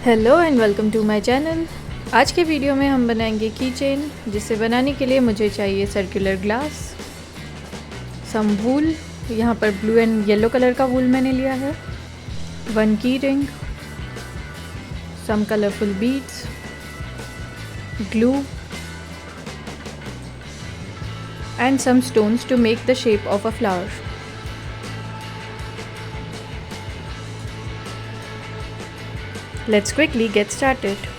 Hello and welcome to my channel. आज के video में हम बनाएंगे की चेन, जिसे बनाने के लिए मुझे चाहिए सर्कुलर ग्लास, सम वूल, यहाँ पर ब्लू एंड येलो कलर का वूल मैंने लिया है, 1 की ring, some colourful beads, glue and some stones to make the shape of a flower. Let's quickly get started.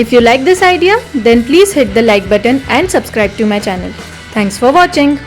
If you like this idea, then please hit the like button and subscribe to my channel. Thanks for watching.